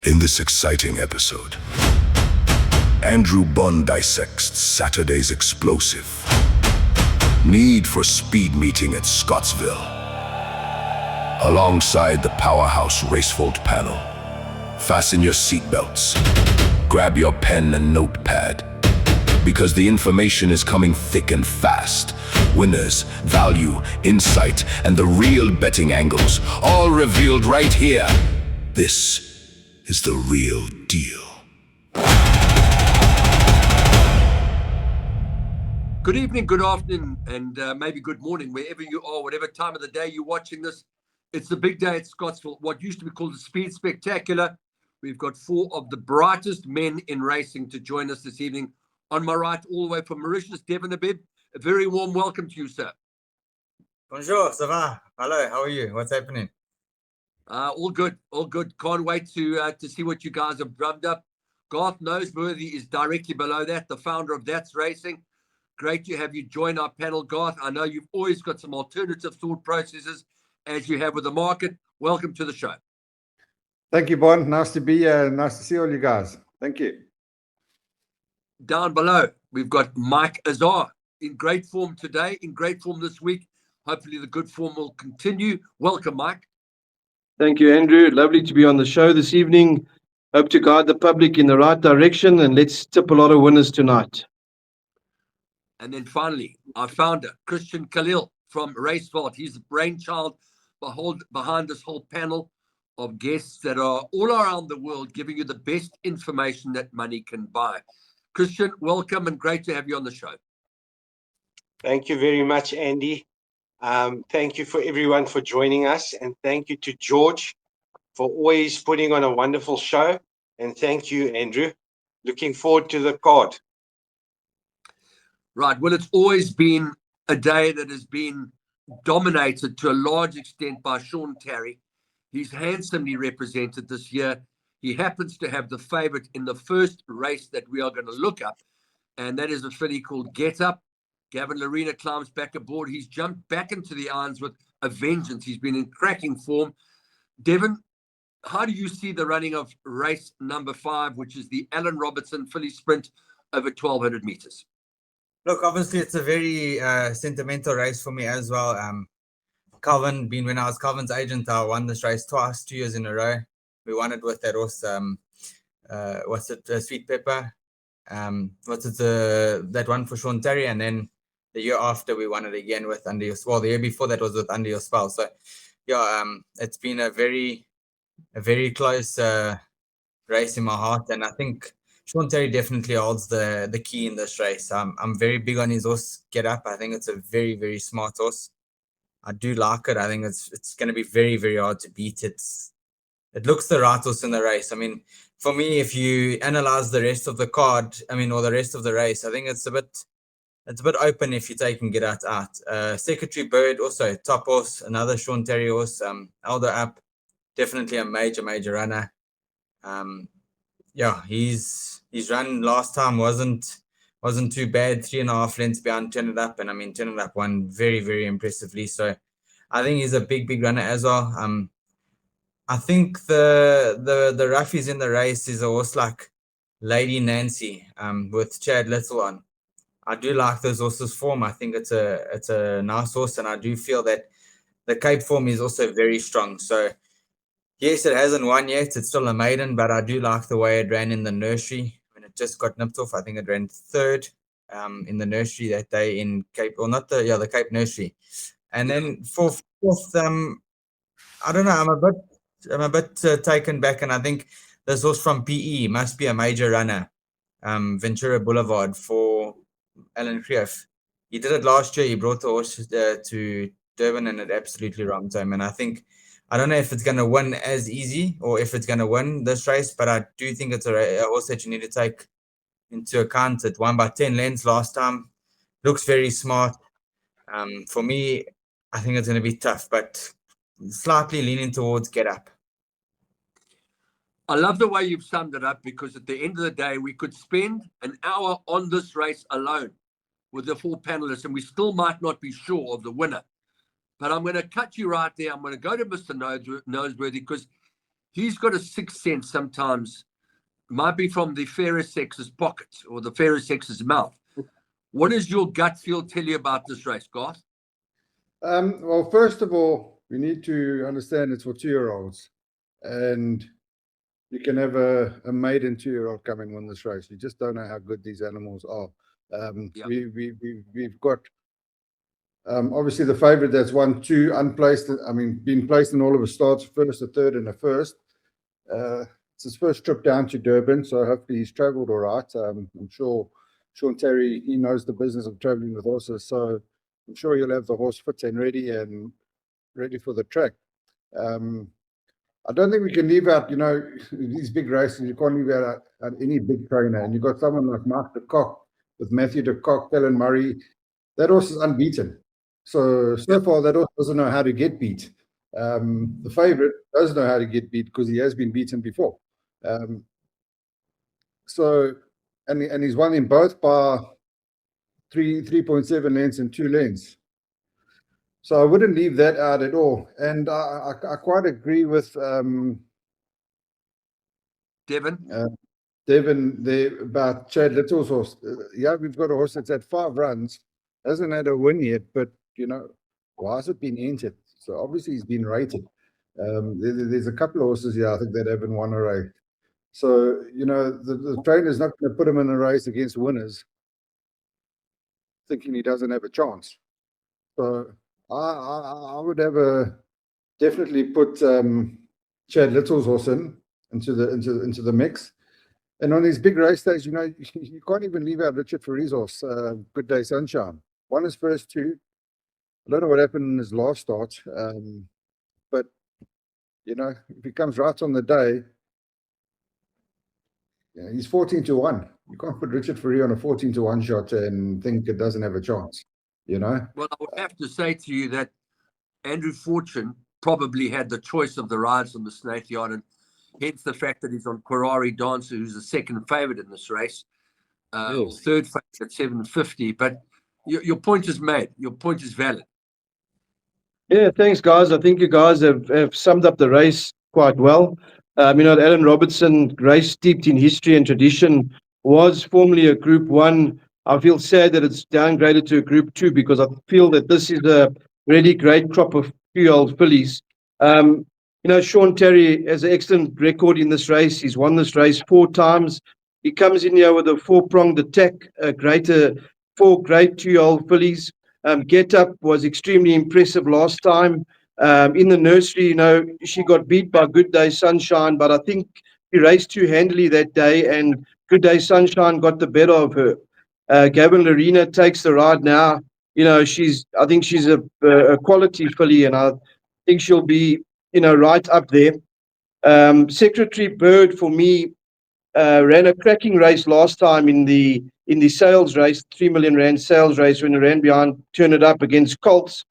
In this exciting episode, Andrew Bond dissects Saturday's explosive Need for Speed meeting at Scottsville. Alongside the powerhouse RaceVolt panel, fasten your seatbelts, grab your pen and notepad, because the information is coming thick and fast. Winners, value, insight, and the real betting angles, all revealed right here. This is the real deal. Good evening, good afternoon, and maybe good morning, wherever you are, whatever time of the day you're watching this. It's the big day at Scottsville, what used to be called the Speed Spectacular. We've got four of the brightest men in racing to join us this evening. On my right, all the way from Mauritius, Devin Abib, a very warm welcome to you, sir. Bonjour, ça va? Hello, how are you? What's happening? All good, all good. Can't wait to see what you guys have drummed up. Garth Noseworthy is directly below that, the founder of That's Racing. Great to have you join our panel, Garth. I know you've always got some alternative thought processes, as you have with the market. Welcome to the show. Thank you, Bond. Nice to be here. Nice to see all you guys. Thank you. Down below, we've got Mike Azar in great form today, in great form this week. Hopefully the good form will continue. Welcome, Mike. Thank you, Andrew. Lovely to be on the show this evening. Hope to guide the public in the right direction, and let's tip a lot of winners tonight. And then finally, our founder, Christian Khalil from RaceVolt. He's the brainchild behind this whole panel of guests that are all around the world giving you the best information that money can buy. Christian, welcome and great to have you on the show. Thank you very much, Andy. Thank you for everyone for joining us, and thank you to George for always putting on a wonderful show. And thank you, Andrew. Looking forward to the card. Right. Well, it's always been a day that has been dominated to a large extent by Sean Terry. He's handsomely represented this year. He happens to have the favorite in the first race that we are going to look up, and that is a filly called Get Up. Gavin Larena climbs back aboard. He's jumped back into the irons with a vengeance. He's been in cracking form. Devin, how do you see the running of race number 5, which is the Alan Robertson filly sprint over 1,200 meters? Look, obviously it's a very sentimental race for me as well. Calvin, when I was Calvin's agent, I won this race twice, 2 years in a row. We won it with that horse, Sweet Pepper. That one for Sean Terry, and then the year after we won it again with Under Your Spell. The year before that was with Under Your Spell. So yeah, it's been a very close race in my heart, and I think Sean Terry definitely holds the key in this race. I'm very big on his horse Get Up. I think it's a very, very smart horse. I do like it. I think it's going to be very, very hard to beat. It looks the right horse in the race. I mean, for me, if you analyze the rest of the card, or the rest of the race, I think it's a bit open if you're taking Get out. Secretary Bird, also top horse, another Sean Terry horse. Elder Up, definitely a major runner. His run last time wasn't too bad. 3.5 lengths behind Turn It Up, and Turn It Up won very, very impressively. So I think he's a big runner as well. I think the roughies in the race is a horse like Lady Nancy with Chad Little on. I do like those horses' form. I think it's a nice horse, and I do feel that the Cape form is also very strong. So yes, it hasn't won yet. It's still a maiden, but I do like the way it ran in the nursery. When it just got nipped off, I think it ran 3rd in the nursery that day in Cape, or not the Cape nursery. And then fourth, I don't know. I'm a bit taken back, and I think this horse from PE must be a major runner. Ventura Boulevard for Alan Creof. He did it last year. He brought the horse to Durban, and it absolutely romped him. And I don't know if it's going to win as easy or if it's going to win this race, but I do think it's a horse that you need to take into account. It won by 10 lengths last time. Looks very smart. For me, I think it's going to be tough, but slightly leaning towards Get Up. I love the way you've summed it up, because at the end of the day, we could spend an hour on this race alone with the 4 panelists, and we still might not be sure of the winner. But I'm going to cut you right there. I'm going to go to Mr. Noseworthy, because he's got a sixth sense sometimes. Might be from the fairer sex's pocket or the fairer sex's mouth. What does your gut feel tell you about this race, Garth? Well, first of all, we need to understand it's for 2-year-olds, and you can have a maiden 2-year-old come and win this race. You just don't know how good these animals are. Yeah. We've got obviously the favorite that's won 2 unplaced. I mean, been placed in all of his starts, first, a third, and a first. It's his first trip down to Durban, so hopefully he's travelled all right. I'm sure Sean Terry, he knows the business of travelling with horses, so I'm sure he'll have the horse fit and ready for the track. I don't think we can leave out, these big races. You can't leave out any big trainer. And you've got someone like Mark de Kock with Matthew de Kock, Helen Murray. That horse is unbeaten. So far, that horse doesn't know how to get beat. The favorite does know how to get beat because he has been beaten before. And he's won in both by 3.7 lengths and 2 lengths. So I wouldn't leave that out at all. And I quite agree with Devon? Devon there about Chad Little's horse. Yeah, we've got a horse that's had 5 runs, hasn't had a win yet, but why has it been entered? So obviously he's been rated. There's a couple of horses here, I think, that haven't won a race. So, the trainer's not going to put him in a race against winners thinking he doesn't have a chance. So I would have definitely put Chad Little's horse into the mix. And on these big race days, you can't even leave out Richard Ferrier's horse, Good Day Sunshine. Won his first 2. I don't know what happened in his last start, but if he comes right on the day, he's 14-1. You can't put Richard Ferrier on a 14-1 shot and think it doesn't have a chance. Well, I would have to say to you that Andrew Fortune probably had the choice of the rides on the Snaith Yard, and hence the fact that he's on Quarari Dancer, who's the second favourite in this race, or third favourite at 750. But your point is made. Your point is valid. Yeah, thanks, guys. I think you guys have summed up the race quite well. Alan Robertson, race steeped in history and tradition, was formerly a Group 1. I feel sad that it's downgraded to a Group 2 because I feel that this is a really great crop of 2-year-old fillies. Sean Terry has an excellent record in this race. He's won this race 4 times. He comes in here with a 4-pronged attack, 4 great 2-year-old fillies. Get Up was extremely impressive last time. In the nursery, she got beat by Good Day Sunshine, but I think he raced too handily that day, and Good Day Sunshine got the better of her. Gavin Lorena takes the ride now. I think she's a quality filly, and I think she'll be, right up there. Secretary Bird, for me, ran a cracking race last time in the sales race, 3 million rand sales race, when he ran behind Turn It Up against Colts,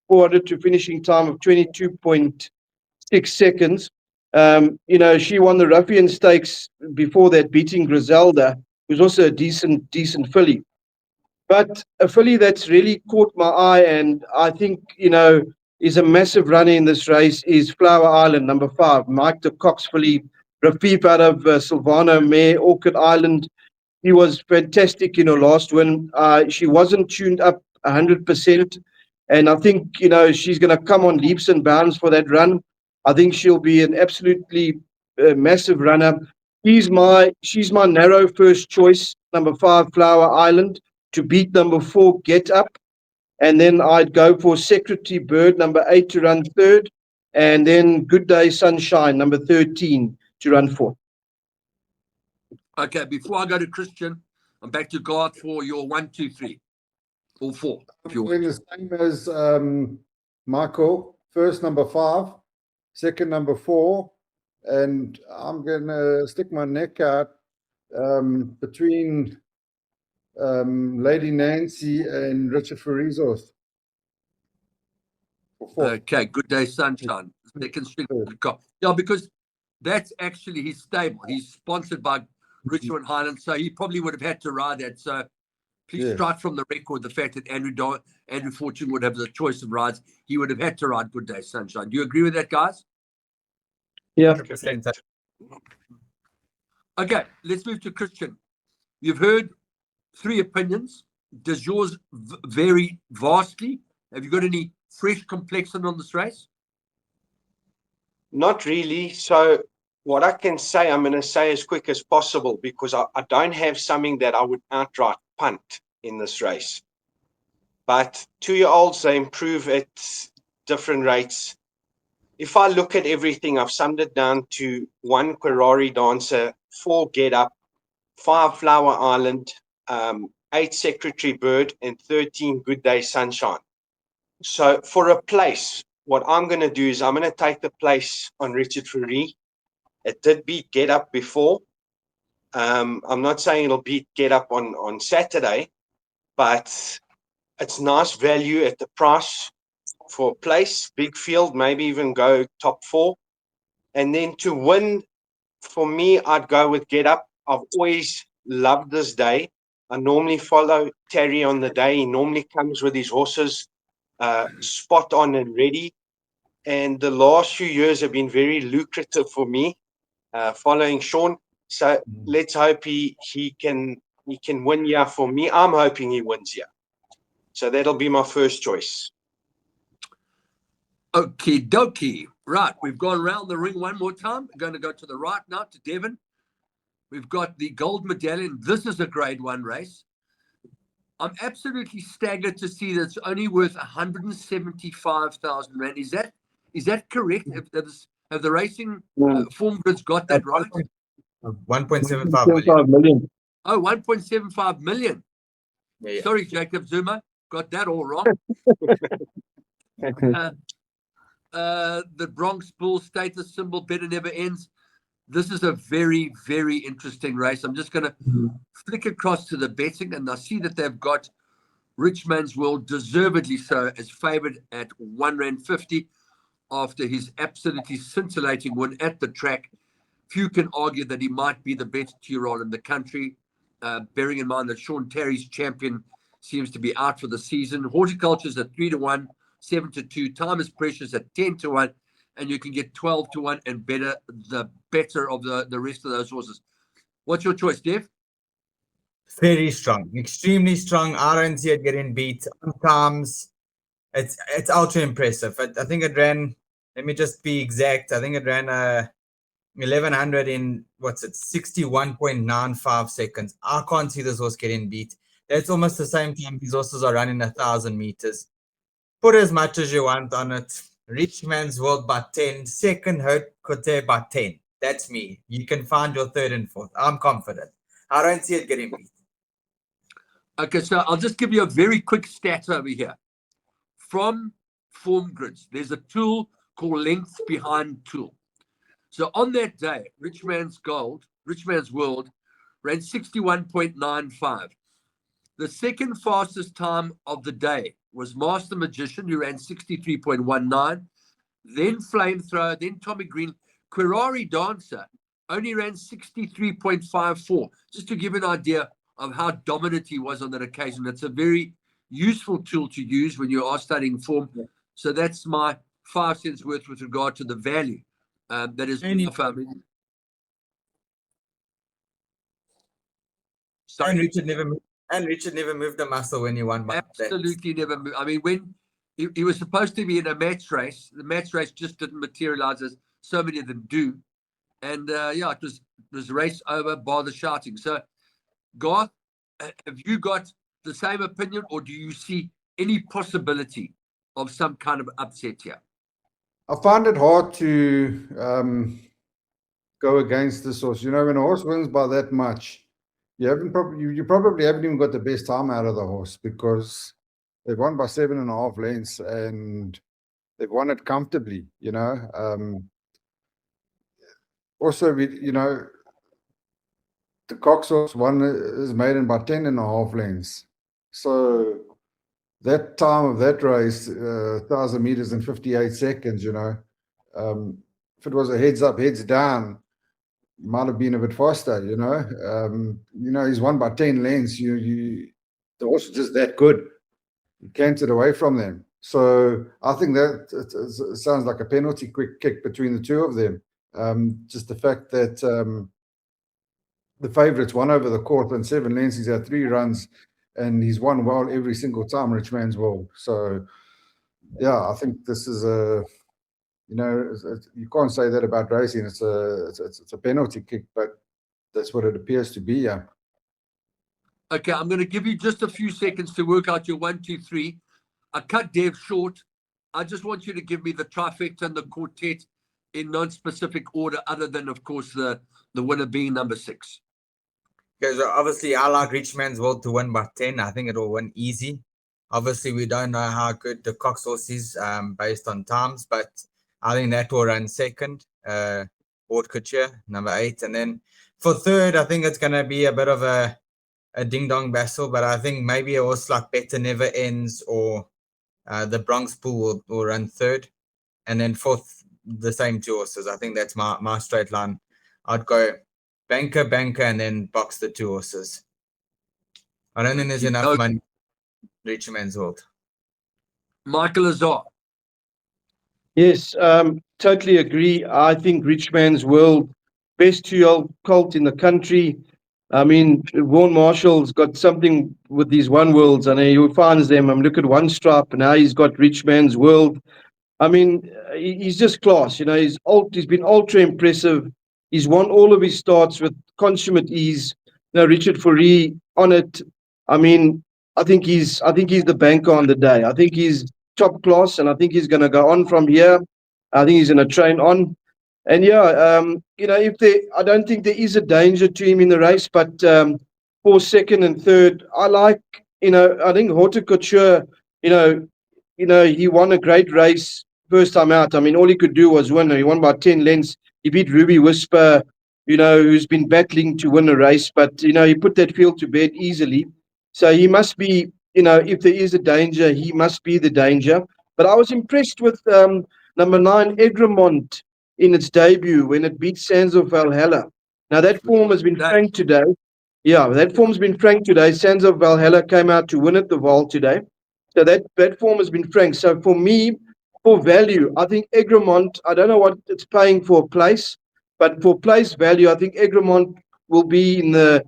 400 to finishing time of 22.6 seconds. She won the Ruffian Stakes before that, beating Griselda, who's also a decent filly. But a filly that's really caught my eye, and I think, is a massive runner in this race, is Flower Island, number 5, Mike de Kock's filly, Rafif out of Silvano Mare, Orchid Island. He was fantastic in her last win. She wasn't tuned up 100%. And I think, she's going to come on leaps and bounds for that run. I think she'll be an absolutely massive runner. She's my narrow first choice, number 5, Flower Island, to beat number 4, Get Up. And then I'd go for Secretary Bird, number 8, to run 3rd. And then Good Day Sunshine, number 13, to run 4th. Okay, before I go to Christian, I'm back to Garth for your 1, 2, 3, or 4. If you I'm doing the same as Michael. First, number 5. Second, number 4. And I'm going to stick my neck out between Lady Nancy and Richard Ferrier's horse. Okay, Good Day Sunshine. Second string. Yeah, because that's actually his stable. He's sponsored by Richmond Highland, so he probably would have had to ride that. So please strike from the record the fact that Andrew Fortune would have the choice of rides. He would have had to ride Good Day Sunshine. Do you agree with that, guys? Yeah. 100%. Okay, let's move to Christian. You've heard three opinions. Does yours vary vastly? Have you got any fresh complexion on this race? Not really. So what I can say, I'm going to say as quick as possible because I don't have something that I would outright punt in this race. But 2-year-olds, they improve at different rates. If I look at everything, I've summed it down to 1 Querari Dancer, 4 Get Up, 5 Flower Island, 8 Secretary Bird, and 13 Good Day Sunshine. So for a place, what I'm going to do is I'm going to take the place on Richard Fourie. It did beat Get Up before. I'm not saying it'll beat Get Up on Saturday, but it's nice value at the price for a place, big field, maybe even go top 4. And then to win, for me, I'd go with Get Up. I've always loved this day. I normally follow Terry on the day. He normally comes with his horses spot on and ready. And the last few years have been very lucrative for me, following Sean. So let's hope he can win here for me. I'm hoping he wins here. So that'll be my first choice. Okie dokie. Right, we've gone around the ring one more time. We're going to go to the right now to Devon. We've got the gold medallion. This is a grade 1 race. I'm absolutely staggered to see that it's only worth 175,000 rand. Is that correct? Have the racing form goods got that right? 1.75 million. million. Oh, 1.75 million. Yeah. Sorry, Jacob Zuma, got that all wrong. The Bronx Bull status symbol better never ends. This is a very, very interesting race. I'm just going to flick across to the betting, and I see that they've got Rich Man's World, deservedly so, as favoured at R1.50 after his absolutely scintillating win at the track. Few can argue that he might be the best 2-year-old in the country, bearing in mind that Sean Terry's champion seems to be out for the season. Horticulture's at 3-1, 7-2. Time is Precious at 10-1, and you can get 12-1 and better of the rest of those horses. What's your choice, Dev? Very strong, extremely strong. I don't see it getting beat on times. It's ultra impressive. I think it ran. Let me just be exact. I think it ran 1100 in 61.95 seconds. I can't see this horse getting beat. That's almost the same time these horses are running 1,000 meters. Put as much as you want on it. Rich Man's World by 10. Second Haute Couture by 10. That's me. You can find your third and fourth. I'm confident. I don't see it getting beat. Okay, so I'll just give you a very quick stat over here. From Form Grids, there's a tool called Length Behind Tool. So on that day, Rich Man's World, ran 61.95. The second fastest time of the day was Master Magician, who ran 63.19. Then Flamethrower, then Tommy Green. Querari Dancer only ran 63.54. Just to give an idea of how dominant he was on that occasion. It's a very useful tool to use when you are studying form. Yeah. So that's my 5 cents worth with regard to the value. That is. Sorry. And Richard never moved a muscle when he won. Absolutely never moved. I mean, when he was supposed to be in a match race, the match race just didn't materialize as so many of them do. And it was race over, bar the shouting. So, Garth, have you got the same opinion, or do you see any possibility of some kind of upset here? I find it hard to go against this horse. You know, when a horse wins by that much, you probably haven't even got the best time out of the horse, because they've won by 7.5 lengths and they've won it comfortably. You know, also the Cox horse won is maiden by 10.5 lengths. So that time of that race, 1,000 meters in 58 seconds, you know, if it was a heads up, heads down, might have been a bit faster, you know. He's won by 10 lengths. The horse is just that good. He canted away from them. So I think that it sounds like a penalty quick kick between the two of them. Just the fact that the favourites won over the court in 7 lengths. He's had 3 runs, and he's won well every single time. Rich Man's World. So, yeah, I think this is a, you can't say that about racing. It's a penalty kick, but that's what it appears to be. Yeah. Okay, I'm going to give you just a few seconds to work out your 1, 2, 3. I cut Dev short. I just want you to give me the trifecta and the quartet in non-specific order, other than, of course, the winner being number 6. Because obviously I like Rich Man's World to win by 10. I think it will win easy. Obviously, we don't know how good the Cox horse is based on times, but I think that will run second. Haute Couture, number 8. And then for third, I think it's going to be a bit of a ding-dong battle, but I think maybe a horse like Better Never Ends or the Bronx Pool will run third. And then fourth, the same 2 horses. I think that's my straight line. I'd go banker, and then box the 2 horses. I don't think there's enough money. Rich Man's World. Michael Azar. Yes, totally agree. I think Rich Man's World, best 2-year-old colt in the country. I mean, Vaughan Marshall's got something with these One Worlds, and he finds them. Look at One Stripe, and now he's got Rich Man's World. I mean, he's just class. He's been ultra impressive. He's won all of his starts with consummate ease. Richard Fourie on it. I mean, I think he's the banker on the day. I think he's top class, and I think he's going to go on from here. I think he's going to train on. And yeah, I don't think there is a danger to him in the race, but for second and third, I think Haute Couture, he won a great race first time out. I mean, all he could do was win. He won by 10 lengths. He beat Ruby Whisper, who's been battling to win a race, but, he put that field to bed easily. So he must be, if there is a danger, he must be the danger. But I was impressed with number 9, Egremont, in its debut when it beat Sands of Valhalla. Now, that form has been franked today. Yeah, that form's been franked today. Sands of Valhalla came out to win at the Vault today. So that form has been franked. So for me, for value, I think Egremont, I don't know what it's paying for a place, but for place value, I think Egremont will be in the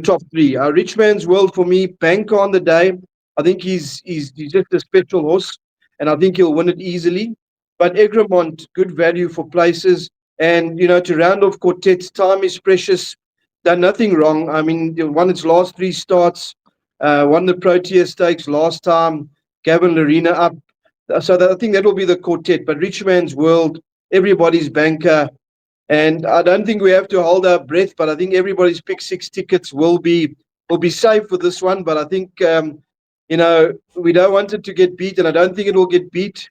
top 3. Rich Man's World, for me, banker on the day. I think he's just a special horse, and I think he'll win it easily. But Egremont, good value for places. And, to round off quartets, time is precious. Done nothing wrong. I mean, won its last 3 starts, won the Protea Stakes last time, Gavin Lorena up. So I think that will be the quartet. But Rich Man's World, everybody's banker. And I don't think we have to hold our breath, but I think everybody's pick 6 tickets will be safe with this one. But I think, we don't want it to get beat, and I don't think it will get beat.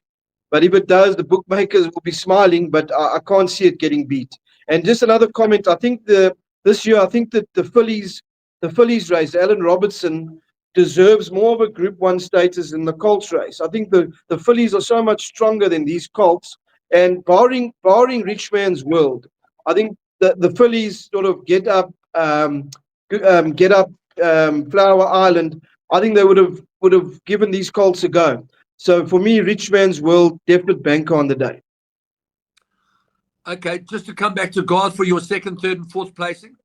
But if it does, the bookmakers will be smiling, but I can't see it getting beat. And just another comment, I think this year, I think that the fillies race, Alan Robertson, deserves more of a Group 1 status in the colts race. I think the fillies are so much stronger than these colts. And barring Rich Man's World, I think the fillies sort of get up Flower Island. I think they would have given these colts a go. So for me, Rich Man's World, definite banker on the day. Okay, just to come back to Garth for your 2nd, 3rd, and 4th placing.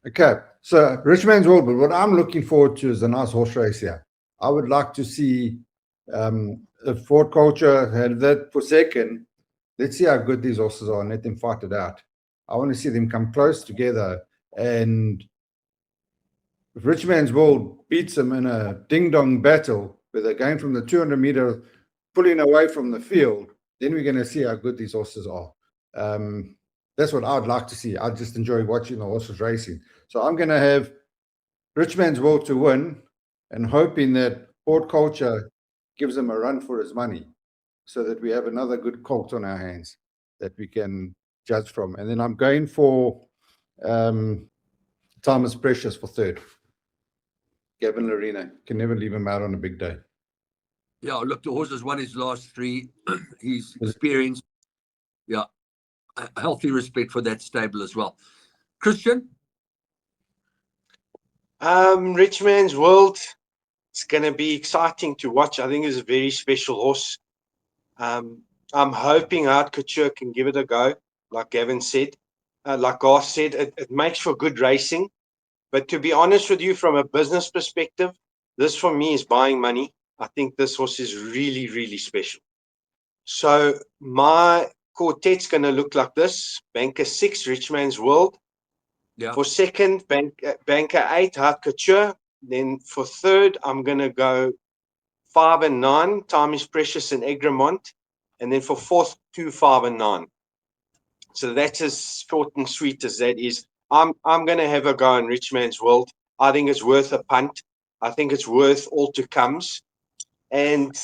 Okay, so Rich Man's World, but what I'm looking forward to is a nice horse race here. I would like to see if Ford Culture had that for second. Let's see how good these horses are and let them fight it out. I want to see them come close together. And if Rich Man's World beats them in a ding-dong battle where they're going from the 200-meter, pulling away from the field, then we're going to see how good these horses are. That's what I'd like to see. I just enjoy watching the horses racing. So I'm going to have Rich Man's World to win and hoping that Ford Culture gives them a run for his money so that we have another good colt on our hands that we can judge from. And then I'm going for Time is Precious for 3rd. Gavin Lorena. Can never leave him out on a big day. Yeah, look, the horse has won his last 3. He's experienced. Yeah, a healthy respect for that stable as well. Christian? Rich Man's World, it's going to be exciting to watch. I think it's a very special horse. I'm hoping Haute Couture can give it a go. like Gavin said, like Garth said, it makes for good racing. But to be honest with you, from a business perspective, this for me is buying money. I think this horse is really, really special. So my quartet's going to look like this. Banker 6, Richmond's World. Yeah. For second, Banker 8, Hard Couture. Then for third, I'm going to go 5 and 9, Time is Precious and Egremont. And then for fourth, 2, 5 and 9. So that's as short and sweet as that is. I'm going to have a go in Richmond's World. I think it's worth a punt. I think it's worth all to comes. And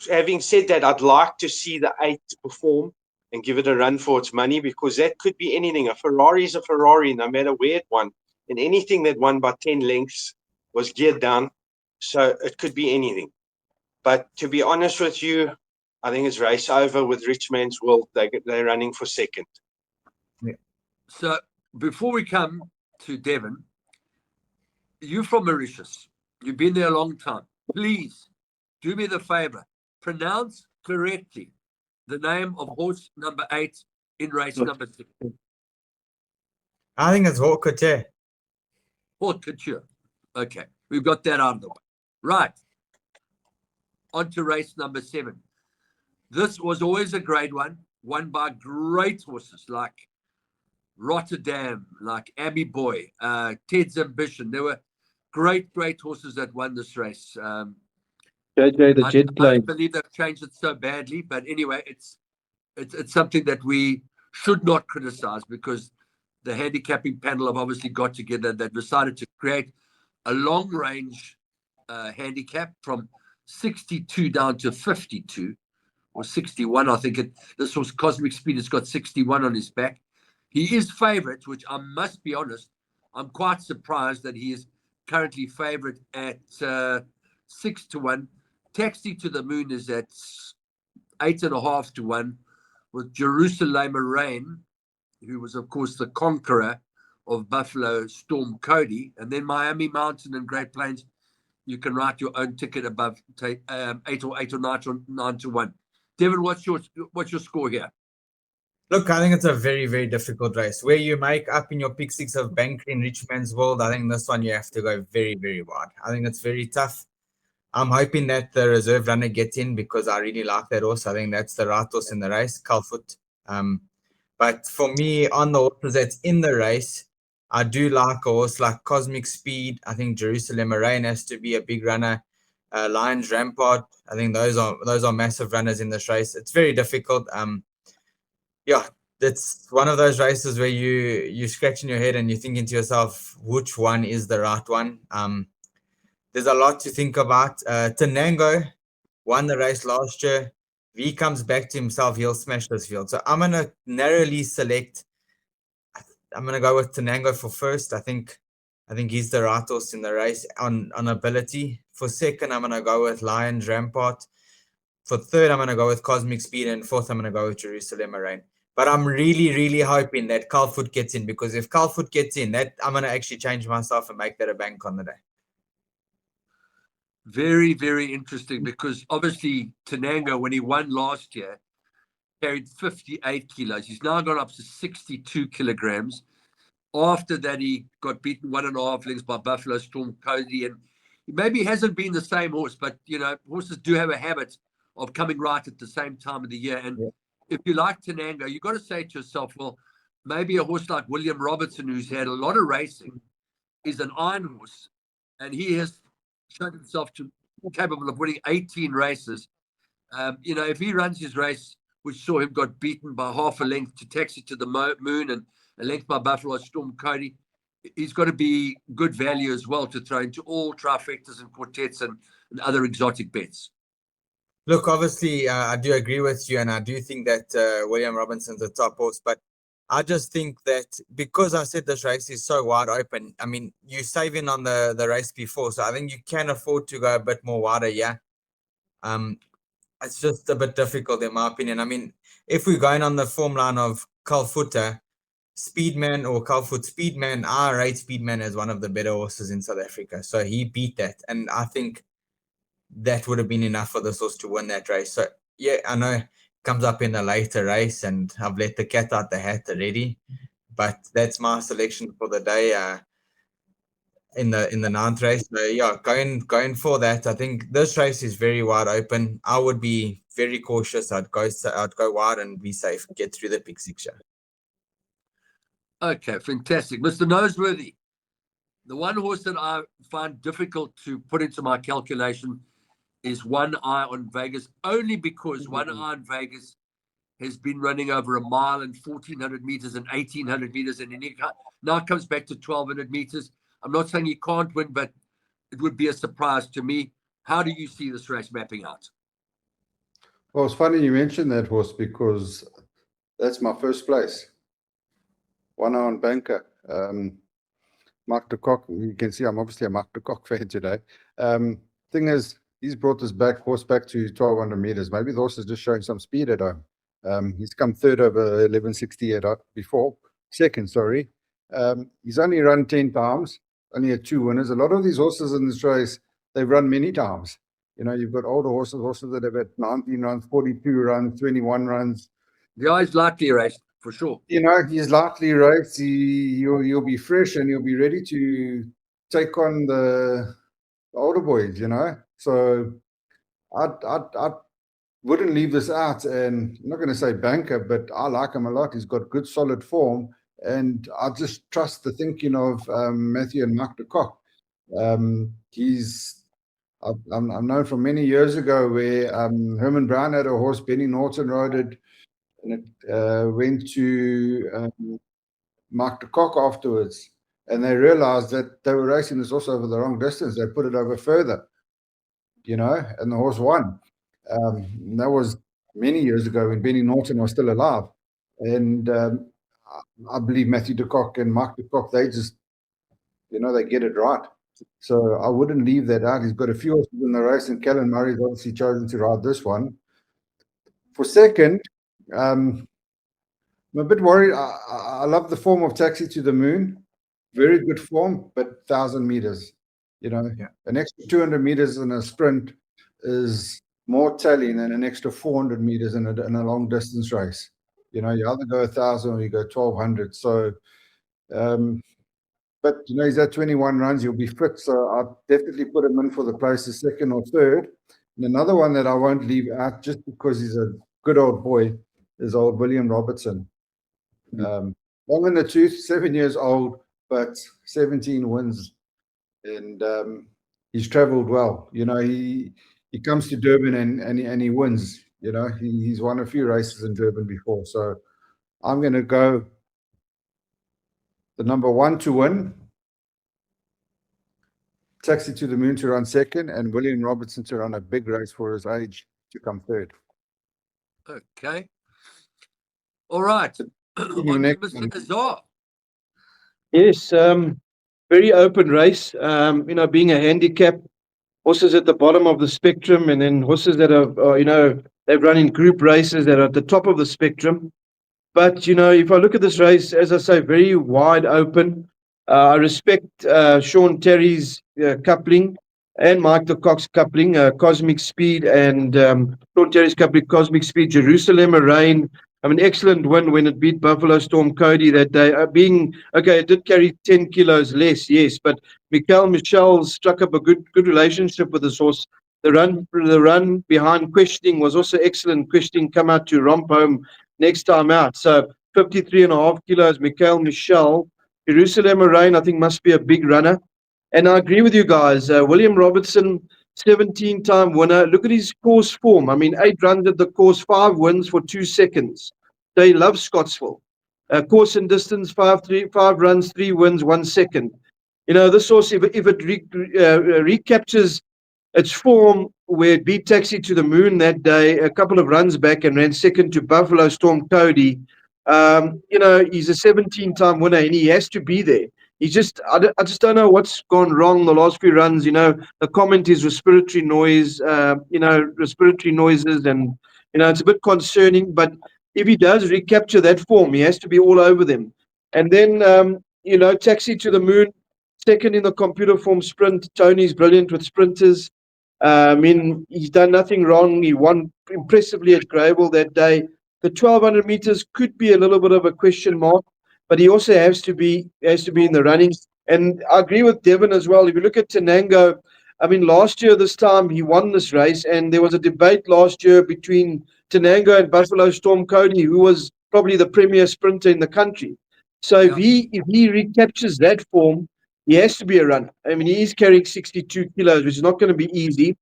having said that, I'd like to see the 8 perform and give it a run for its money, because that could be anything. A Ferrari is a Ferrari, no matter where it won. And anything that won by 10 lengths was geared down. So it could be anything. But to be honest with you, I think it's race over with Richmond's World. They're running for second. So before we come to Devon, you're from Mauritius. You've been there a long time. Please do me the favor. Pronounce correctly the name of horse number 8 in race number 6. I think it's Haute Couture. Haute Couture. Okay, we've got that out of the way. Right. On to race number 7. This was always a great one, won by great horses like Rotterdam, like Abbey Boy, Ted's Ambition. There were great horses that won this race. JJ, the jet I plane. don't believe they've changed it so badly, but anyway, it's something that we should not criticize, because the handicapping panel have obviously got together. They've decided to create a long range handicap from 62 down to 52 or 61. I think this was Cosmic Speed. It's got 61 on his back. He is favorite, which I must be honest, I'm quite surprised that he is currently favorite at 6 to 1. Taxi to the Moon is at 8.5 to 1, with Jerusalem Rain, who was, of course, the conqueror of Buffalo Storm Cody. And then Miami Mountain and Great Plains, you can write your own ticket above 8 or 9 to 1. Devon, what's your score here? Look, I think it's a very, very difficult race. Where you make up in your pick 6 of Banker in Richmond's World, I think this one you have to go very, very wide. I think it's very tough. I'm hoping that the reserve runner gets in, because I really like that horse. I think that's the right horse in the race, Calfoot. But for me, on the horses that's in the race, I do like a horse like Cosmic Speed. I think Jerusalem Rain has to be a big runner. Lions Rampart. I think those are massive runners in this race. It's very difficult. Yeah, it's one of those races where you're scratching your head and you're thinking to yourself, which one is the right one? There's a lot to think about. Tenango won the race last year. If he comes back to himself, he'll smash this field. So I'm going to narrowly select. I'm going to go with Tenango for first. I think he's the right horse in the race on ability. For second, I'm going to go with Lions Rampart. For third, I'm going to go with Cosmic Speed. And fourth, I'm going to go with Jerusalem Rain. But I'm really, really hoping that Calfoot gets in, because if Calfoot gets in, that I'm going to actually change myself and make that a bank on the day. Very, very interesting, because obviously Tenango, when he won last year, carried 58 kilos. He's now gone up to 62 kilograms. After that, he got beaten 1.5 lengths by Buffalo Storm Cody, and he maybe hasn't been the same horse, but horses do have a habit of coming right at the same time of the year. And if you like Tenango, you've got to say to yourself, well, maybe a horse like William Robertson, who's had a lot of racing, is an iron horse, and he has shown himself to be capable of winning 18 races. If he runs his race, which saw him got beaten by half a length to Taxi to the Moon and a length by Buffalo Storm Cody, he's got to be good value as well to throw into all trifectas and quartets and other exotic bets. Look, obviously, I do agree with you, and I do think that William Robinson's a top horse, but I just think that because I said this race is so wide open, I mean, you're saving on the race before, so I think you can afford to go a bit more wider, yeah. It's just a bit difficult in my opinion. I mean, if we're going on the form line of Calfoot, Speedman or Calfoot Speedman, I rate Speedman as one of the better horses in South Africa, so he beat that, and I think that would have been enough for this horse to win that race. So yeah, I know comes up in a later race, and I've let the cat out the hat already. But that's my selection for the day. In the ninth race. So yeah, going for that. I think this race is very wide open. I would be very cautious. I'd go wide and be safe. Get through the pick six. Okay, fantastic. Mr. Noseworthy, the one horse that I find difficult to put into my calculation is One Eye on Vegas, only because One Eye on Vegas has been running over a mile and 1,400 meters and 1,800 meters, and now it comes back to 1,200 meters. I'm not saying he can't win, but it would be a surprise to me. How do you see this race mapping out? Well, it's funny you mentioned that horse because that's my first place. One Eye on Banker. Mark de Kock, you can see I'm obviously a Mark de Kock fan today. Thing is, he's brought this horse back to 1,200 meters. Maybe the horse is just showing some speed at home. He's come third over 1160 before. Second, sorry. He's only run 10 times, only had 2 winners. A lot of these horses in this race, they've run many times. You know, you've got older horses that have had 19 runs, 42 runs, 21 runs. The eye's likely raced, for sure. You know, he's likely raced. He'll be fresh and he'll be ready to take on the older boys, you know. So I wouldn't leave this out, and I'm not going to say banker, but I like him a lot. He's got good, solid form, and I just trust the thinking of Matthew and Mark de Kock. I'm known from many years ago where Herman Brown had a horse, Benny Norton rode it, and it went to Mark de Kock afterwards, and they realized that they were racing this horse over the wrong distance. They put it over further, you know, and the horse won. That was many years ago when Benny Norton was still alive. And I believe Matthew de Kock and Mark de Kock, they just, you know, they get it right. So I wouldn't leave that out. He's got a few horses in the race, and Callan Murray's obviously chosen to ride this one. For second, I'm a bit worried. I love the form of Taxi to the Moon. Very good form, but 1,000 meters. You know, an extra 200 meters in a sprint is more telling than an extra 400 meters in a long distance race. You know, you either go 1,000 or you go 1,200. So, but you know, he's at 21 runs. He'll be fit. So I'll definitely put him in for the places second or third. And another one that I won't leave out just because he's a good old boy is old William Robertson. Long in the tooth, 7 years old, but 17 wins. And he's traveled well. You know, he comes to Durban and he wins. You know, he's won a few races in Durban before. So I'm going to go the number 1 to win, Taxi to the Moon to run second, and William Robertson to run a big race for his age to come third. Okay. All right. On to Mr. Nazar. Yes, very open race. You know, being a handicap, horses at the bottom of the spectrum, and then horses that are you know, they've run in group races that are at the top of the spectrum. But, you know, if I look at this race, as I say, very wide open. I respect Sean Terry's coupling and Mike de Kock's coupling, Cosmic Speed, and Sean Terry's coupling, Cosmic Speed, Jerusalem Rain. I mean, excellent win when it beat Buffalo Storm Cody that day. It did carry 10 kilos less, yes, but Michael Michel struck up a good relationship with this horse. The run behind Questioning was also excellent. Questioning come out to romp home next time out. So 53.5 kilos, Michael Michel. Jerusalem Rain, I think, must be a big runner. And I agree with you guys. William Robertson, 17-time winner. Look at his course form. I mean, 8 runs at the course, 5 wins for 2 seconds. They love Scottsville. Course and distance, 5 runs, 3 wins, 1 second. You know, this horse, if it recaptures its form where it beat Taxi to the Moon that day, a couple of runs back, and ran second to Buffalo Storm Cody. You know, he's a 17-time winner, and he has to be there. I just don't know what's gone wrong the last few runs. You know, the comment is respiratory noise, you know, respiratory noises, and, you know, it's a bit concerning. But if he does recapture that form, he has to be all over them. And then, you know, Taxi to the Moon, second in the computer form sprint. Tony's brilliant with sprinters. I mean, he's done nothing wrong. He won impressively at Grable that day. The 1200 meters could be a little bit of a question mark, but he also has to be in the running. And I agree with Devon as well. If you look at Tenango, I mean, last year this time he won this race, and there was a debate last year between Tenango and Buffalo Storm Cody, who was probably the premier sprinter in the country. So if he recaptures that form, he has to be a runner. I mean, he is carrying 62 kilos, which is not going to be easy,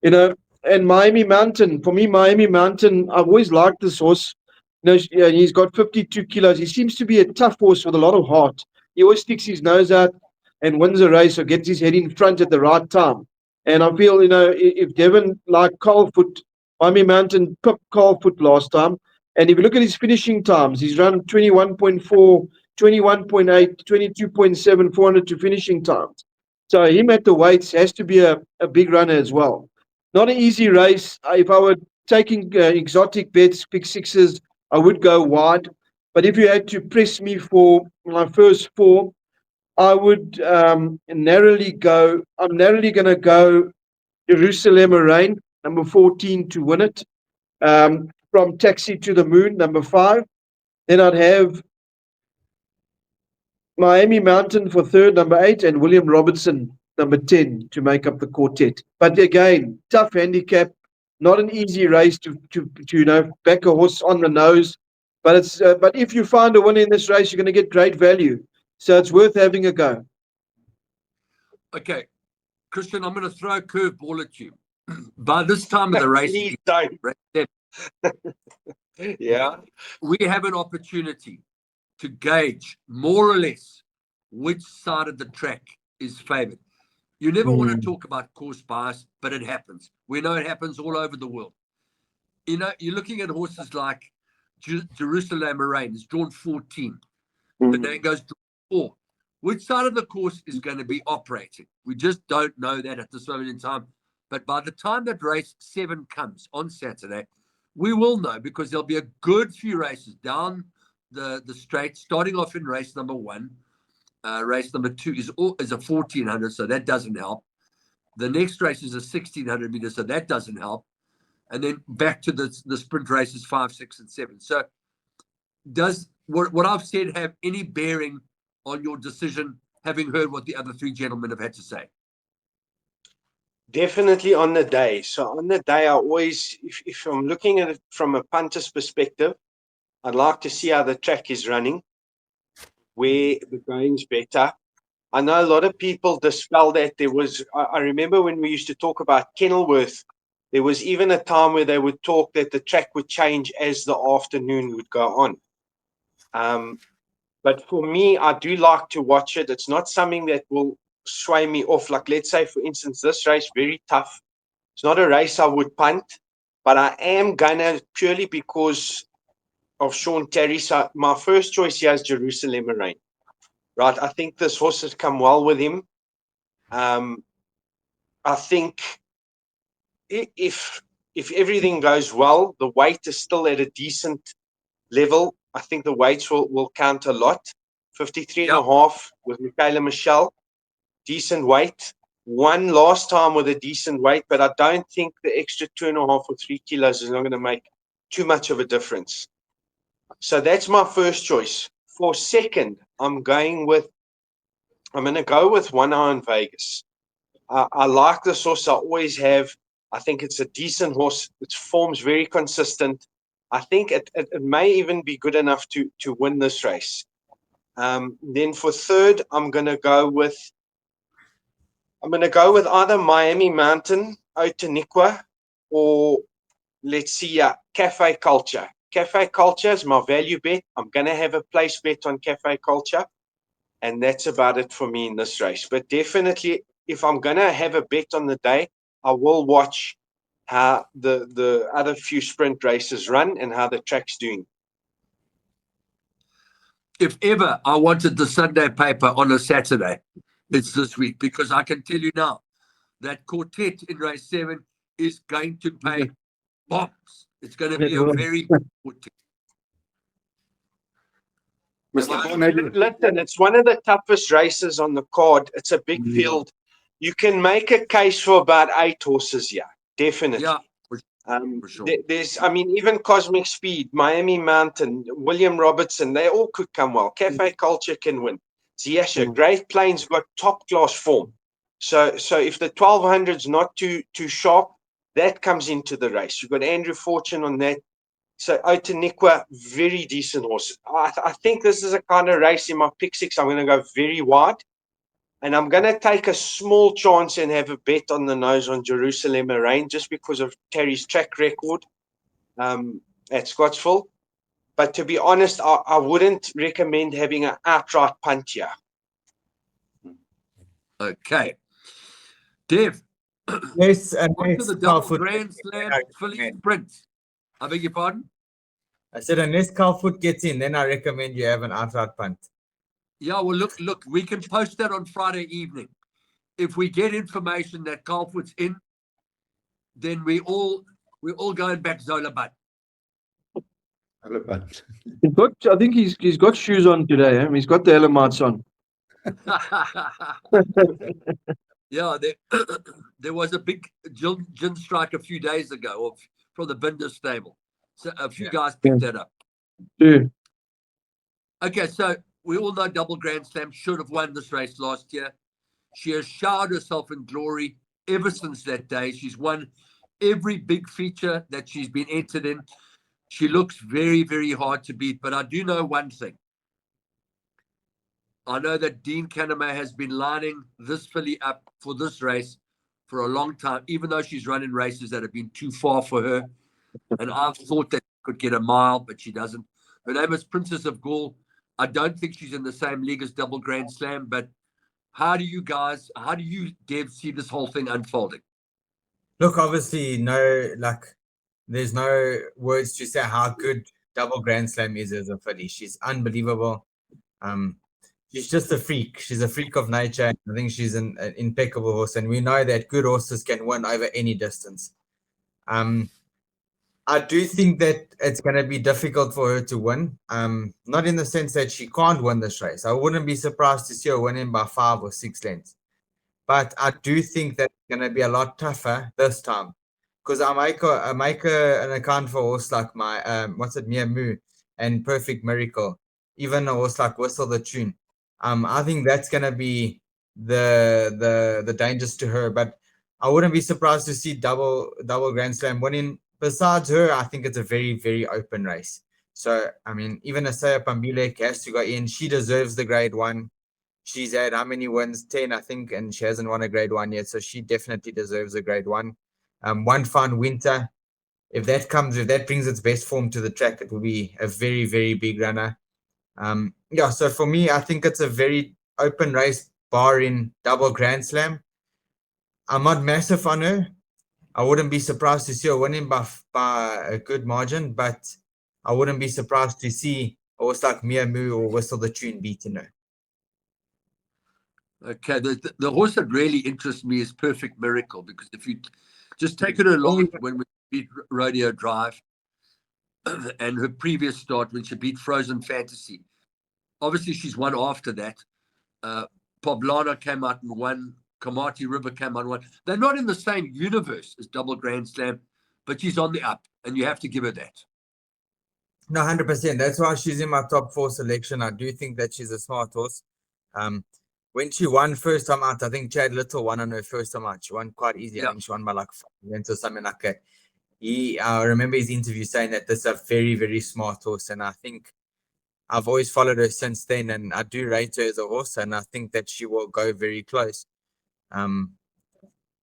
you know. And Miami Mountain, for me, Miami Mountain, I've always liked this horse. He's got 52 kilos. He seems to be a tough horse with a lot of heart. He always sticks his nose out and wins a race or gets his head in front at the right time. And I feel, if Devon, like Carlfoot, Miami Mountain pipped Carlfoot last time. And if you look at his finishing times, he's run 21.4, 21.8, 22.7, 400 to finishing times. So him at the weights has to be a big runner as well. Not an easy race. If I were taking exotic bets, pick sixes, I would go wide. But if you had to press me for my first four, I would narrowly go. I'm narrowly going to go Jerusalem Rain, number 14, to win it. From Taxi to the Moon, number 5. Then I'd have Miami Mountain for third, number 8, and William Robertson, number 10, to make up the quartet. But again, tough handicap, not an easy race to back a horse on the nose. But it's but if you find a winner in this race, you're going to get great value. So it's worth having a go. Okay, Christian, I'm going to throw a curveball at you. By this time of the race, Please don't. Yeah. we have an opportunity to gauge more or less which side of the track is favored. You never want to talk about course bias, but it happens. We know it happens all over the world. You're looking at horses like Jerusalem Rain is drawn 14. The name goes drawn 4. Which side of the course is going to be operating? We just don't know that at this moment in time. But by the time that race 7 comes on Saturday, we will know, because there'll be a good few races down the straight, starting off in race number 1. Race number 2 is a 1400, so that doesn't help. The next race is a 1600 meters, so that doesn't help. And then back to the sprint races 5, 6, and 7. So does what I've said have any bearing on your decision, having heard what the other 3 gentlemen have had to say? Definitely on the day. So on the day, I always, if I'm looking at it from a punter's perspective, I'd like to see how the track is running, where the going's better. I know a lot of people dispel that. I remember when we used to talk about Kenilworth, there was even a time where they would talk that the track would change as the afternoon would go on. But for me, I do like to watch it. It's not something that will sway me off. Like, let's say, for instance, this race, very tough. It's not a race I would punt, but I am going to, purely because of Sean Terry. So my first choice here is Jerusalem Rain. Right? I think this horse has come well with him. I think if everything goes well, the weight is still at a decent level. I think the weights will count a lot. 53.5 with Michaela Michelle. Decent weight. Won last time with a decent weight, but I don't think the extra 2.5 or 3 kilos is not going to make too much of a difference. So that's my first choice. For second, I'm going to go with One Eye in Vegas. I like this horse. I always have. I think it's a decent horse. Its form's very consistent. I think it may even be good enough to win this race. Then for third, I'm going to go with either Miami Mountain, Otaniqua, or let's see, Cafe Culture. Cafe Culture is my value bet. I'm going to have a place bet on Cafe Culture, and that's about it for me in this race. But definitely, if I'm going to have a bet on the day, I will watch how the other few sprint races run and how the track's doing. If ever I wanted the Sunday paper on a Saturday, it's this week, because I can tell you now that quartet in race 7 is going to pay bombs. It's going to be a very big quartet. Mr. Cornelius. Listen, it's one of the toughest races on the card. It's a big field. you can make a case for about 8 horses here, definitely. Yeah, for sure. There's, I mean, even Cosmic Speed, Miami Mountain, William Robertson, they all could come well. Cafe Culture can win. Ziesha, Great Plains got top class form. So if the 1200's not too sharp, that comes into the race. You've got Andrew Fortune on that. So Otaniqua, very decent horse. I think this is a kind of race in my pick six. I'm going to go very wide. And I'm going to take a small chance and have a bet on the nose on Jerusalem Rain just because of Terry's track record at Scottsville. But to be honest, I wouldn't recommend having an outright punt here. Okay. Dev, Yes, on to unless the double Calfoot Grand gets in, Slam then I filly recommend- sprint. I beg your pardon? I said unless Calfoot gets in, then I recommend you have an outright punt. Yeah, well, look, we can post that on Friday evening. If we get information that Colfoot's in, then we're all going back Zola Butt. I think he's got shoes on today. He's got the Elamites on. Yeah, there was a big gin strike a few days ago from the Binder stable. So a few guys picked that up. Yeah. Okay, so we all know Double Grand Slam should have won this race last year. She has showered herself in glory ever since that day. She's won every big feature that she's been entered in. She looks very, very hard to beat. But I do know one thing. I know that Dean Canema has been lining this filly up for this race for a long time, even though she's running races that have been too far for her. And I've thought that she could get a mile, but she doesn't. Her name is Princess of Gaul. I don't think she's in the same league as Double Grand Slam, but how do you, Dev, see this whole thing unfolding? Look, obviously, there's no words to say how good Double Grand Slam is as a filly. She's unbelievable. She's just a freak. She's a freak of nature. I think she's an impeccable horse, and we know that good horses can win over any distance. I do think that it's going to be difficult for her to win. Not in the sense that she can't win this race. I wouldn't be surprised to see her winning by 5 or 6 lengths. But I do think that it's going to be a lot tougher this time. Because I make an account for a horse like Mia Moo and Perfect Miracle. Even a horse like Whistle the Tune. I think that's going to be the dangers to her. But I wouldn't be surprised to see double Grand Slam winning. Besides her, I think it's a very, very open race. So, I mean, even Asaya Pambilek has to go in. She deserves the grade 1. She's had how many wins? 10, I think, and she hasn't won a grade 1 yet. So she definitely deserves a grade 1. One Fine Winter, if that brings its best form to the track, it will be a very, very big runner. So for me, I think it's a very open race, barring Double Grand Slam. I'm not massive on her. I wouldn't be surprised to see her winning by a good margin, but I wouldn't be surprised to see a horse like Mia Moo or Whistle the Tune beating her. Okay, the horse that really interests me is Perfect Miracle, because if you just take it along when we beat Rodeo Drive and her previous start when she beat Frozen Fantasy, obviously she's won after that. Poblano came out and won. Kamati River came out and won. They're not in the same universe as Double Grand Slam, but she's on the up, and you have to give her that. No, 100%. That's why she's in my top 4 selection. I do think that she's a smart horse. When she won first time out, I think Chad Little won on her first time out. She won quite easy. I think she won by like 5 lengths or something like that. I remember his interview saying that this is a very, very smart horse, and I think I've always followed her since then, and I do rate her as a horse, and I think that she will go very close on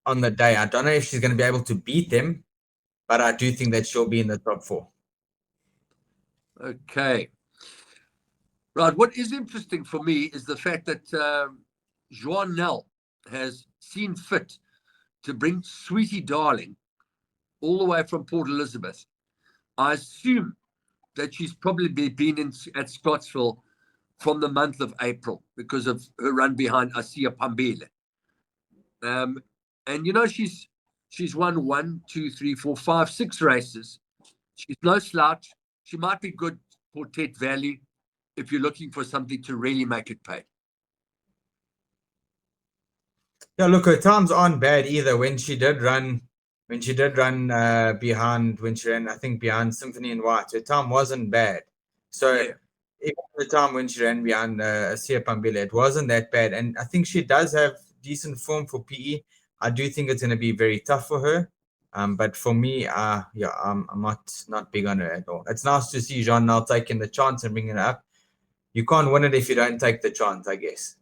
the day. I don't know if she's going to be able to beat them, but I do think that she'll be in the top 4. Okay. Right. What is interesting for me is the fact that Joan Nell has seen fit to bring Sweetie Darling all the way from Port Elizabeth. I assume that she's probably been at Scottsville from the month of April because of her run behind Asia Pambele. And you know, she's won 1, 2, 3, 4, 5, 6 races. She's no slouch. She might be good for Tet Valley if you're looking for something to really make it pay. Yeah, look, her times aren't bad either. When she did run behind, when she ran, I think behind Symphony and White, her time wasn't bad. So Yeah. even the time when she ran behind Sia Pambile, it wasn't that bad. And I think she does have decent form for PE. I do think it's going to be very tough for her. But for me, yeah, I'm not big on her at all. It's nice to see Jean now taking the chance and bringing it up. You can't win it if you don't take the chance, I guess.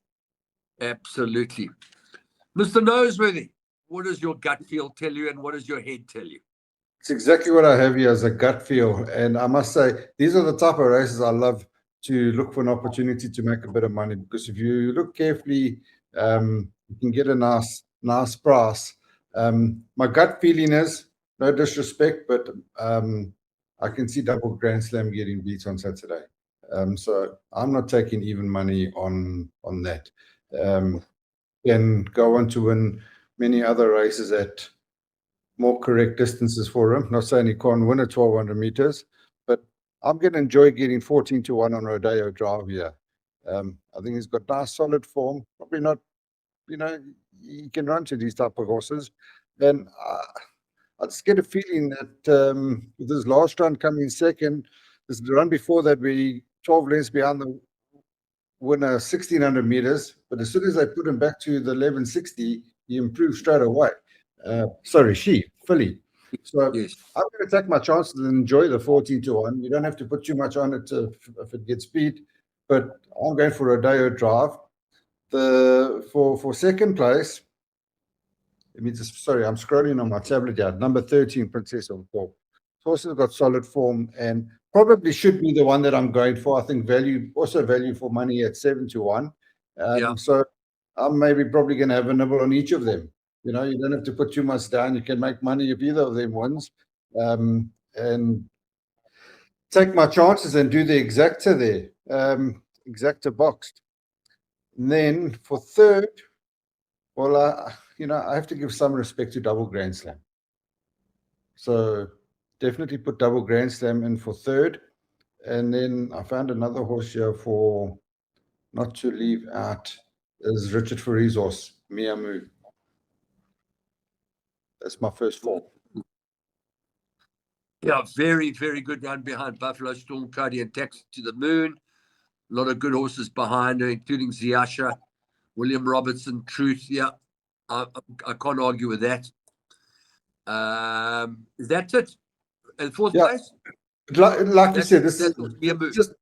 Absolutely. Mr. Noseworthy, what does your gut feel tell you and what does your head tell you? It's exactly what I have here as a gut feel. And I must say, these are the type of races I love to look for an opportunity to make a bit of money, because if you look carefully, you can get a nice price. My gut feeling is, no disrespect, but I can see Double Grand Slam getting beat on Saturday. So I'm not taking even money on that. Can go on to win many other races at more correct distances for him. Not saying he can't win at 1200 meters, but I'm going to enjoy getting 14 to 1 on Rodeo Drive here. I think he's got nice, solid form. Probably not, he can run to these type of horses. And I just get a feeling that with this last run coming second, this run before that, we 12 lengths behind the winner, 1600 meters. But as soon as they put him back to the 1160, he improved straight away. Philly. So Yes. I'm going to take my chances and enjoy the 14 to 1. You don't have to put too much on it if it gets beat, but I'm going for Rodeo Drive. For second place, I'm scrolling on my tablet here. Number 13, Princess of Thorpe. Horse has got solid form and probably should be the one that I'm going for. I think value for money at 7 to 1. Yeah. So I'm probably going to have a nibble on each of them. You don't have to put too much down. You can make money if either of them wins. And take my chances and do the exacta there. Exacta boxed. And then for third, well, I have to give some respect to Double Grand Slam. So definitely put Double Grand Slam in for third. And then I found another horse here for not to leave out is Richard Foury's horse, Miamu. That's my first four. Yeah, very, very good run behind Buffalo Storm, Cody and Taxi to the Moon. A lot of good horses behind her, including Ziasha, William Robertson, Truth. Yeah, I can't argue with that. That's it. And fourth place? Like you said, this is just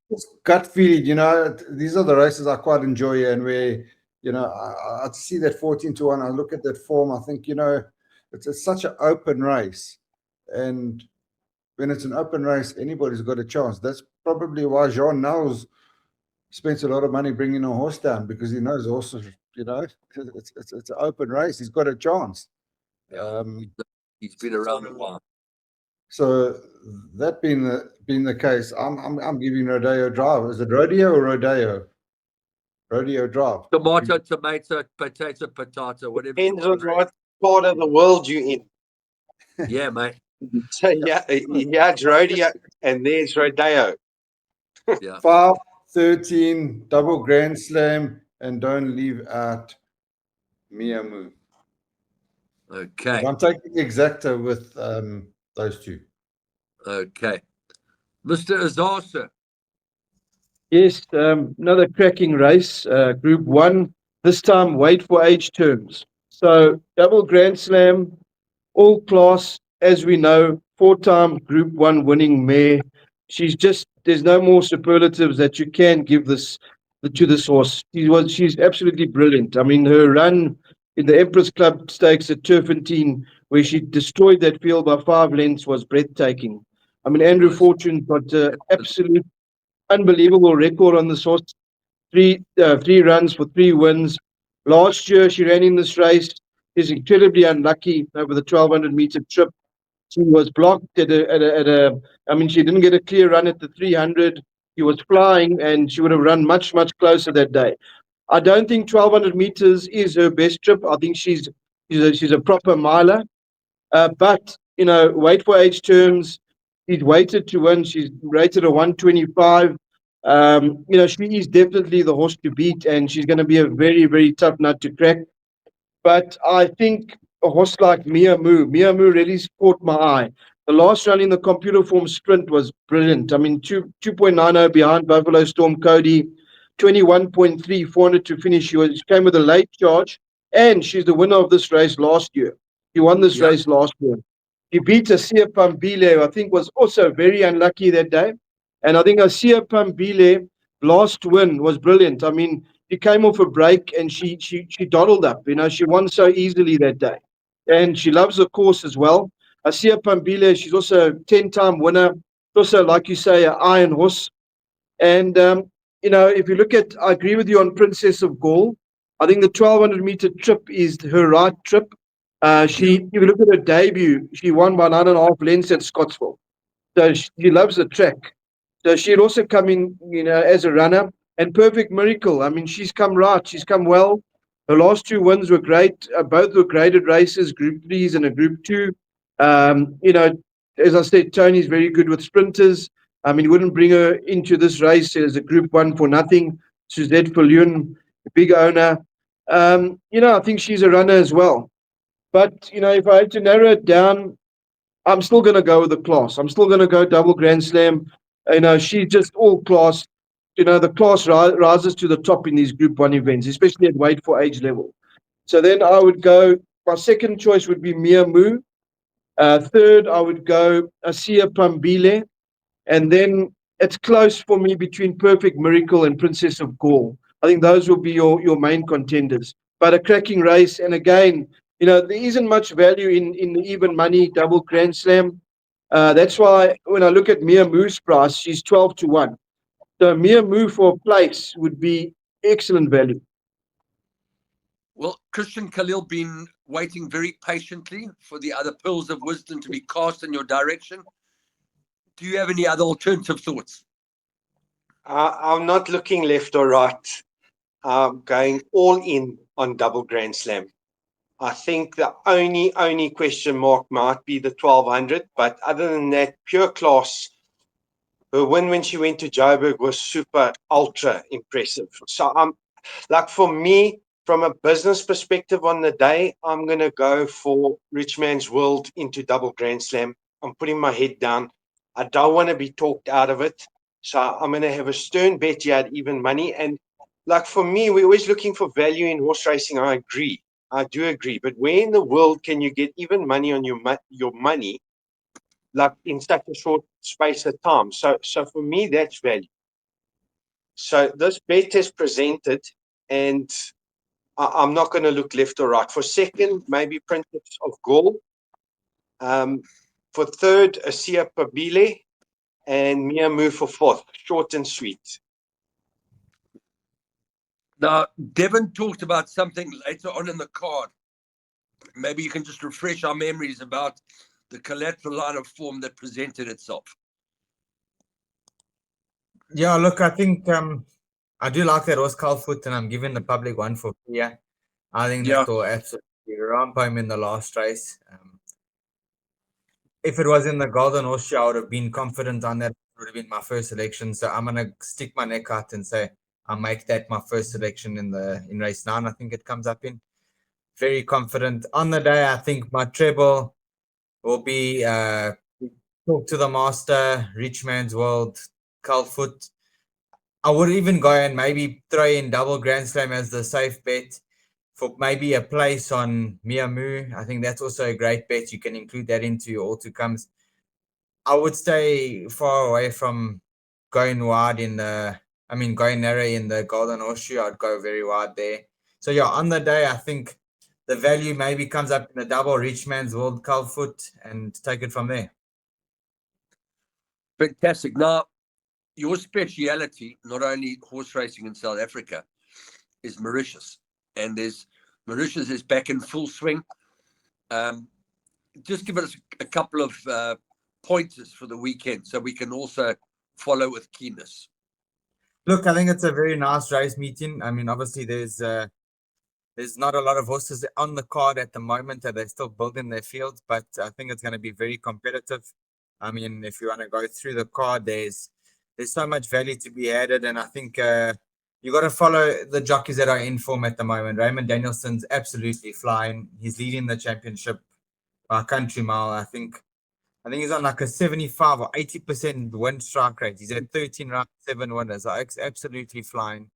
gut feeling. These are the races I quite enjoy, and where I see that 14 to 1. I look at that form. I think it's such an open race, and when it's an open race, anybody's got a chance. That's probably why Jean Nels spends a lot of money bringing a horse down, because he knows horses. It's an open race. He's got a chance. He's been around a while. So that being the case, I'm giving Rodeo Drive. Is it Rodeo or Rodeo? Rodeo Drive. Tomato, potato, whatever. Depends on what part of the world you're in. Yeah, mate. So yeah, it's rodeo and there's rodeo. Yeah. 5, 13, Double Grand Slam, and don't leave out Miamu. Okay. But I'm taking exacta with those two. Okay. Mr. Azar. Yes, another cracking race, Group 1. This time, weight for age terms. So, Double Grand Slam, all class, as we know, 4-time Group 1 winning mare. There's no more superlatives that you can give to this horse. She's absolutely brilliant. I mean, her run in the Empress Club Stakes at Turfentine, where she destroyed that field by 5 lengths, was breathtaking. I mean, Andrew Fortune got an absolute unbelievable record on this horse. Three runs for 3 wins. Last year, she ran in this race. She's incredibly unlucky over the 1200-meter trip. She was blocked she didn't get a clear run at the 300. She was flying, and she would have run much, much closer that day. I don't think 1200 meters is her best trip. I think she's a proper miler. But weight for age terms, she's weighted to win. She's rated a 125. She is definitely the horse to beat, and she's going to be a very, very tough nut to crack. But I think a horse like Mia Moo really caught my eye. The last run in the computer form sprint was brilliant. I mean, 2.90 behind Buffalo Storm Cody, 21.3, 400 to finish. She came with a late charge, and she's the winner of this race last year. She won this Yeah. race last year. She beat Asia Pambile, who I think was also very unlucky that day. And I think Asia Pambile last win was brilliant. I mean, she came off a break and she dawdled up. You know, she won so easily that day, and she loves the course as well. Asia Pambile, she's also a 10-time winner. Also, like you say, an iron horse. And you know, if you look at, I agree with you on Princess of Gaul. I think the 1200-meter trip is her right trip. If you look at her debut, she won by 9.5 lengths at Scottsville. So she loves the track. So she'd also come in, you know, as a runner. And Perfect Miracle, I mean, she's come right. She's come well. Her last two wins were great. Both were graded races, Group 3s and a Group 2. You know, as I said, Tony's very good with sprinters. I mean, he wouldn't bring her into this race as a Group 1 for nothing. Suzette Falloon, big owner. You know, I think she's a runner as well. But, you know, if I had to narrow it down, I'm still going to go with the class. I'm still going to go double Grand Slam. You know, she's just all class. You know, the class rises to the top in these Group 1 events, especially at weight for age level. So then I would go, my second choice would be Mia Moo. Third, I would go Asia Pambile. And then it's close for me between Perfect Miracle and Princess of Gaul. I think those will be your main contenders. But a cracking race. And again, you know, there isn't much value in the even money double Grand Slam. That's why when I look at Mia Moo's price, she's 12 to 1. So Mia Moo for a place would be excellent value. Well, Christian Khalil been waiting very patiently for the other pearls of wisdom to be cast in your direction. Do you have any other alternative thoughts? I'm not looking left or right. I'm going all in on double Grand Slam. I think the only question mark might be the 1200, but other than that, pure class. Her win when she went to Joburg was super ultra impressive. So I'm like, for me, from a business perspective on the day, I'm gonna go for Rich Man's World into double Grand Slam. I'm putting my head down. I don't want to be talked out of it. So I'm gonna have a stern bet here at even money. And like, for me, we're always looking for value in horse racing. I agree. I do agree. But where in the world can you get even money on your money, like in such a short space of time? So for me, that's value. So this bet is presented, and I'm not going to look left or right. For second, maybe Princess of Gaul. For third, Asia Pabile, and Mia Moo for fourth. Short and sweet. Now, Devon talked about something later on in the card. Maybe you can just refresh our memories about the collateral line of form that presented itself. Yeah, look, I think I do like that horse Calfoot, and I'm giving the public one for free. Yeah. I think that will absolutely ramp home in the last race. If it was in the Golden Horseshoe, I would have been confident on that. It would have been my first selection. So I'm gonna stick my neck out and say I'll make that my first selection in race 9. I think it comes up in. Very confident on the day. I think my treble will be Talk to the Master, Rich Man's World, Calfoot. I would even go and maybe throw in double Grand Slam as the safe bet for maybe a place on Mia Moo. I think that's also a great bet. You can include that into your all to comes. I would stay far away from going wide going narrow in the Golden Horseshoe. I'd go very wide there. So yeah, on the day, I think the value maybe comes up in the double Rich Man's World Calfoot and take it from there. Fantastic. Now, your speciality, not only horse racing in South Africa, is Mauritius. And Mauritius is back in full swing. Just give us a couple of pointers for the weekend so we can also follow with keenness. Look, I think it's a very nice race meeting. I mean, obviously there's not a lot of horses on the card at the moment that they're still building their fields, but I think it's going to be very competitive. I mean, if you want to go through the card, there's so much value to be added, and I think you got to follow the jockeys that are in form at the moment. Raymond Danielson's absolutely flying. He's leading the championship by a country mile. I think he's on like a 75 or 80% win strike rate. He's at 13 rounds, 7 winners. So it's absolutely flying.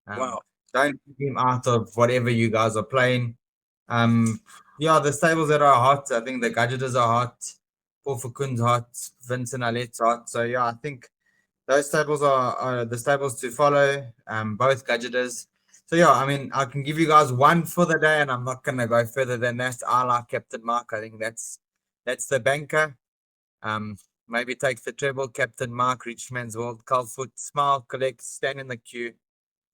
Wow. Don't keep him out of whatever you guys are playing. Yeah, the stables that are hot, I think the Gadgeters are hot. Paul Fakun's hot. Vincent Alet's hot. So yeah, I think those stables are the stables to follow. Both Gadgeters. So yeah, I mean, I can give you guys one for the day, and I'm not gonna go further than that. I like Captain Mark. I think that's the banker. Maybe take the treble, Captain Mark, Richmond's World, Calfoot, Smile, Collect, stand in the queue.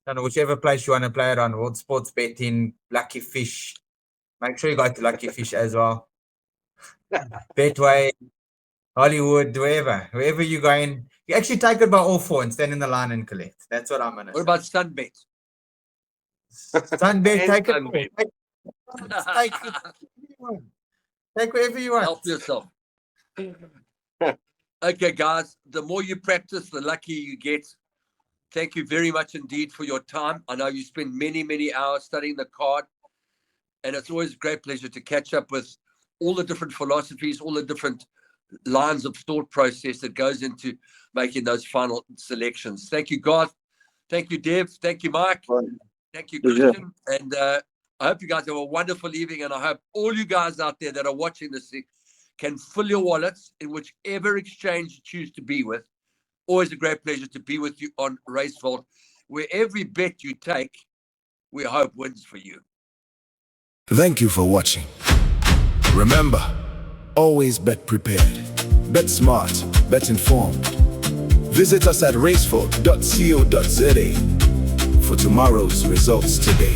I don't know, whichever place you want to play it on. World Sports Betting, Lucky Fish. Make sure you go to Lucky Fish as well. Betway, Hollywood, wherever you're going. You actually take it by all four and stand in the line and collect. That's what I'm gonna What say. about Sunbet? Sunbet, take it. Sunbet. Take it. Take whatever you want. Help yourself. Okay, guys, the more you practice, the luckier you get. Thank you very much indeed for your time. I know you spend many, many hours studying the card, and it's always a great pleasure to catch up with all the different philosophies, all the different lines of thought process that goes into making those final selections. Thank you, God. Thank you, Dev. Thank you, Mike. Thank you, Christian. And I hope you guys have a wonderful evening, and I hope all you guys out there that are watching this thing can fill your wallets in whichever exchange you choose to be with. Always a great pleasure to be with you on RaceVolt, where every bet you take, we hope wins for you. Thank you for watching. Remember, always bet prepared, bet smart, bet informed. Visit us at racevolt.co.za for tomorrow's results today.